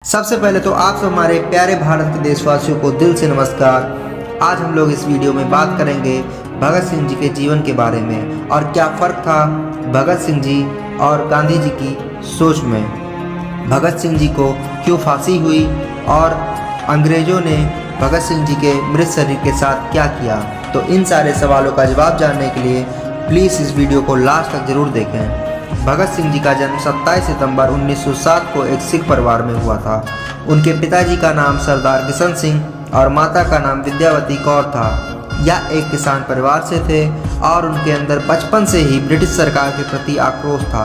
सबसे पहले तो आप सब हमारे प्यारे भारत के देशवासियों को दिल से नमस्कार। आज हम लोग इस वीडियो में बात करेंगे भगत सिंह जी के जीवन के बारे में और क्या फ़र्क था भगत सिंह जी और गांधी जी की सोच में। भगत सिंह जी को क्यों फांसी हुई और अंग्रेज़ों ने भगत सिंह जी के मृत शरीर के साथ क्या किया। तो इन सारे सवालों का जवाब जानने के लिए प्लीज़ इस वीडियो को लास्ट तक ज़रूर देखें। भगत सिंह जी का जन्म 27 सितंबर 1907 को एक सिख परिवार में हुआ था। उनके पिताजी का नाम सरदार किशन सिंह और माता का नाम विद्यावती कौर था। यह एक किसान परिवार से थे और उनके अंदर बचपन से ही ब्रिटिश सरकार के प्रति आक्रोश था।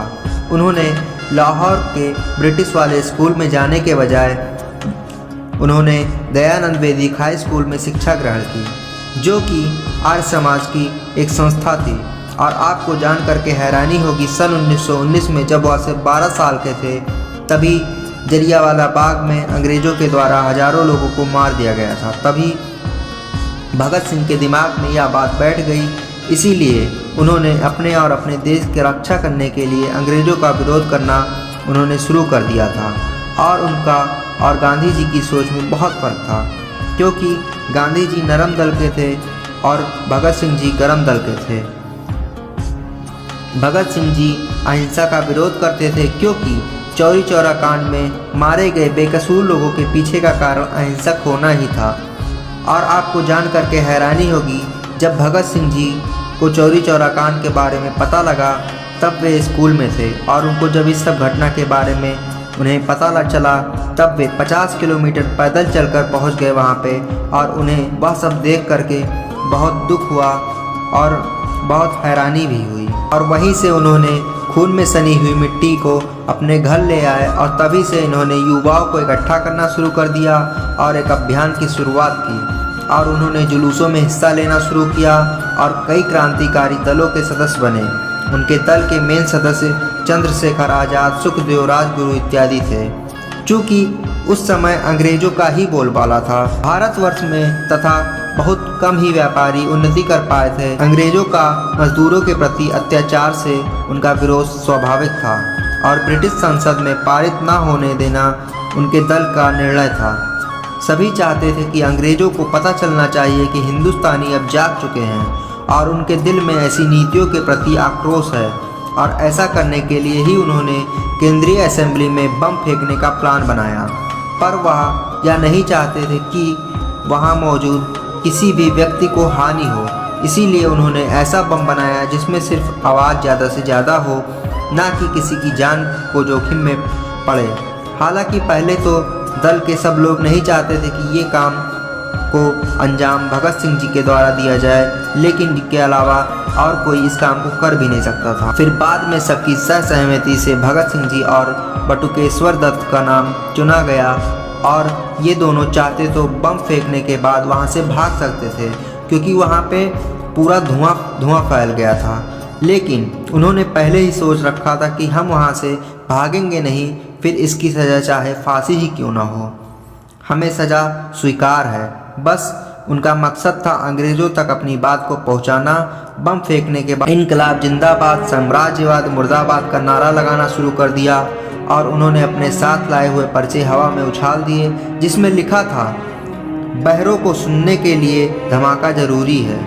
उन्होंने लाहौर के ब्रिटिश वाले स्कूल में जाने के बजाय उन्होंने दयानंद वैदिक हाई स्कूल में शिक्षा ग्रहण की, जो कि आर्य समाज की एक संस्था थी। और आपको जान करके हैरानी होगी, सन 1919 में जब वह सिर्फ 12 साल के थे तभी जलियांवाला बाग में अंग्रेज़ों के द्वारा हजारों लोगों को मार दिया गया था। तभी भगत सिंह के दिमाग में यह बात बैठ गई, इसीलिए उन्होंने अपने और अपने देश की रक्षा करने के लिए अंग्रेज़ों का विरोध करना उन्होंने शुरू कर दिया था। और उनका और गांधी जी की सोच में बहुत फ़र्क था, क्योंकि गांधी जी नरम दल के थे और भगत सिंह जी गरम दल के थे। भगत सिंह जी अहिंसा का विरोध करते थे, क्योंकि चौरी चौरा कांड में मारे गए बेकसूर लोगों के पीछे का कारण अहिंसक होना ही था। और आपको जान करके हैरानी होगी, जब भगत सिंह जी को चौरी चौरा कांड के बारे में पता लगा तब वे स्कूल में थे और उनको जब इस सब घटना के बारे में उन्हें पता चला तब वे 50 किलोमीटर पैदल चलकर पहुंच गए वहां पे। और उन्हें वह सब देख करके बहुत दुख हुआ और बहुत हैरानी भी हुई। और वहीं से उन्होंने खून में सनी हुई मिट्टी को अपने घर ले आए और तभी से इन्होंने युवाओं को इकट्ठा करना शुरू कर दिया और एक अभियान की शुरुआत की। और उन्होंने जुलूसों में हिस्सा लेना शुरू किया और कई क्रांतिकारी दलों के सदस्य बने। उनके दल के मेन सदस्य चंद्रशेखर आज़ाद, सुखदेव, राजगुरु इत्यादि थे। चूँकि उस समय अंग्रेजों का ही बोलबाला था भारतवर्ष में, तथा बहुत कम ही व्यापारी उन्नति कर पाए थे। अंग्रेजों का मजदूरों के प्रति अत्याचार से उनका विरोध स्वाभाविक था और ब्रिटिश संसद में पारित न होने देना उनके दल का निर्णय था। सभी चाहते थे कि अंग्रेजों को पता चलना चाहिए कि हिंदुस्तानी अब जाग चुके हैं और उनके दिल में ऐसी नीतियों के प्रति आक्रोश है। और ऐसा करने के लिए ही उन्होंने केंद्रीय असेंबली में बम फेंकने का प्लान बनाया। पर वह यह नहीं चाहते थे कि वहाँ मौजूद किसी भी व्यक्ति को हानि हो, इसीलिए उन्होंने ऐसा बम बनाया जिसमें सिर्फ आवाज़ ज़्यादा से ज़्यादा हो, ना कि किसी की जान को जोखिम में पड़े। हालांकि पहले तो दल के सब लोग नहीं चाहते थे कि ये काम को अंजाम भगत सिंह जी के द्वारा दिया जाए, लेकिन इनके अलावा और कोई इस काम को कर भी नहीं सकता था। फिर बाद में सबकी सहमति से भगत सिंह जी और बटुकेश्वर दत्त का नाम चुना गया और ये दोनों चाहते तो बम फेंकने के बाद वहाँ से भाग सकते थे, क्योंकि वहाँ पे पूरा धुआं फैल गया था। लेकिन उन्होंने पहले ही सोच रखा था कि हम वहाँ से भागेंगे नहीं, फिर इसकी सज़ा चाहे फांसी ही क्यों ना हो, हमें सज़ा स्वीकार है। बस उनका मकसद था अंग्रेज़ों तक अपनी बात को पहुँचाना। बम फेंकने के बाद इनकलाब जिंदाबाद, साम्राज्यवाद मुर्दाबाद का नारा लगाना शुरू कर दिया और उन्होंने अपने साथ लाए हुए पर्चे हवा में उछाल दिए, जिसमें लिखा था, बहरों को सुनने के लिए धमाका जरूरी है।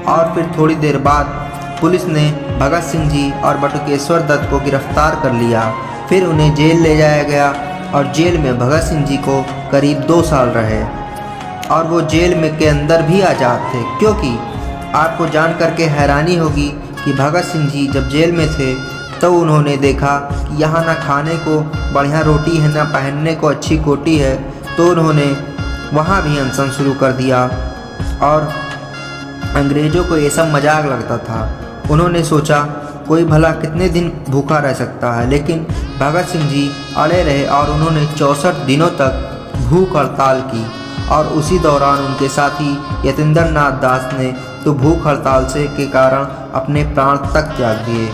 और फिर थोड़ी देर बाद पुलिस ने भगत सिंह जी और बटुकेश्वर दत्त को गिरफ्तार कर लिया। फिर उन्हें जेल ले जाया गया और जेल में भगत सिंह जी को करीब 2 साल रहे और वो जेल में के अंदर भी आज़ाद थे। क्योंकि आपको जान करके हैरानी होगी कि भगत सिंह जी जब जेल में थे तो उन्होंने देखा कि यहाँ ना खाने को बढ़िया रोटी है, ना पहनने को अच्छी कोटी है, तो उन्होंने वहाँ भी अनशन शुरू कर दिया। और अंग्रेज़ों को ये सब मजाक लगता था। उन्होंने सोचा कोई भला कितने दिन भूखा रह सकता है, लेकिन भगत सिंह जी अड़े रहे और उन्होंने 64 दिनों तक भूख हड़ताल की। और उसी दौरान उनके साथी यतीन्द्र नाथ दास ने तो भूख हड़ताल से के कारण अपने प्राण तक त्याग दिए।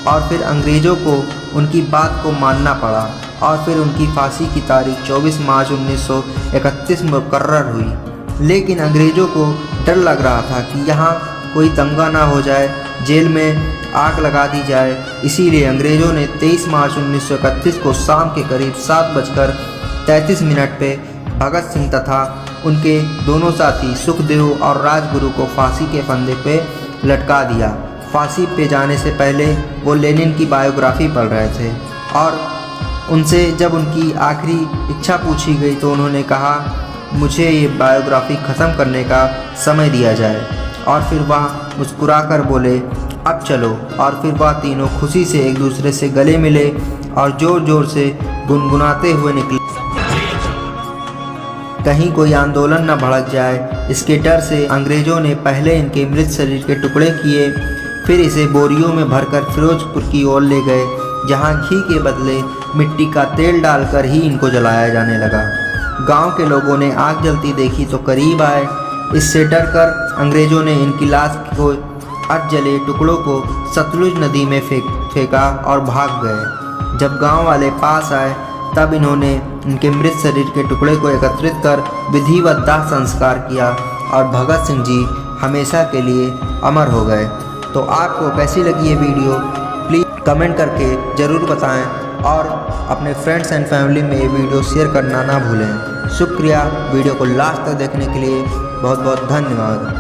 और फिर अंग्रेज़ों को उनकी बात को मानना पड़ा और फिर उनकी फांसी की तारीख 24 मार्च 1931 में मुकर्रर हुई। लेकिन अंग्रेज़ों को डर लग रहा था कि यहाँ कोई दंगा ना हो जाए, जेल में आग लगा दी जाए। इसीलिए अंग्रेज़ों ने 23 मार्च 1931 को शाम के करीब 7:30 33 मिनट पे भगत सिंह तथा उनके दोनों साथी सुखदेव और राजगुरु को फांसी के फंदे पे लटका दिया। फांसी पे जाने से पहले वो लेनिन की बायोग्राफी पढ़ रहे थे और उनसे जब उनकी आखिरी इच्छा पूछी गई तो उन्होंने कहा, मुझे ये बायोग्राफी ख़त्म करने का समय दिया जाए। और फिर वह मुस्कुराकर बोले, अब चलो। और फिर वह तीनों खुशी से एक दूसरे से गले मिले और ज़ोर ज़ोर से गुनगुनाते हुए निकले। कहीं कोई आंदोलन न भड़क जाए, इसके डर से अंग्रेज़ों ने पहले इनके मृत शरीर के टुकड़े किए, फिर इसे बोरियों में भरकर फिरोजपुर की ओर ले गए, जहां घी के बदले मिट्टी का तेल डालकर ही इनको जलाया जाने लगा। गांव के लोगों ने आग जलती देखी तो करीब आए। इससे डरकर अंग्रेज़ों ने इनकी लाश को अर्ध जले टुकड़ों को सतलुज नदी में फेंका और भाग गए। जब गांव वाले पास आए तब इन्होंने इनके मृत शरीर के टुकड़े को एकत्रित कर विधिवत दाह संस्कार किया और भगत सिंह जी हमेशा के लिए अमर हो गए। तो आपको कैसी लगी ये वीडियो प्लीज़ कमेंट करके ज़रूर बताएं और अपने फ्रेंड्स एंड फैमिली में ये वीडियो शेयर करना ना भूलें। शुक्रिया वीडियो को लास्ट तक देखने के लिए, बहुत बहुत धन्यवाद।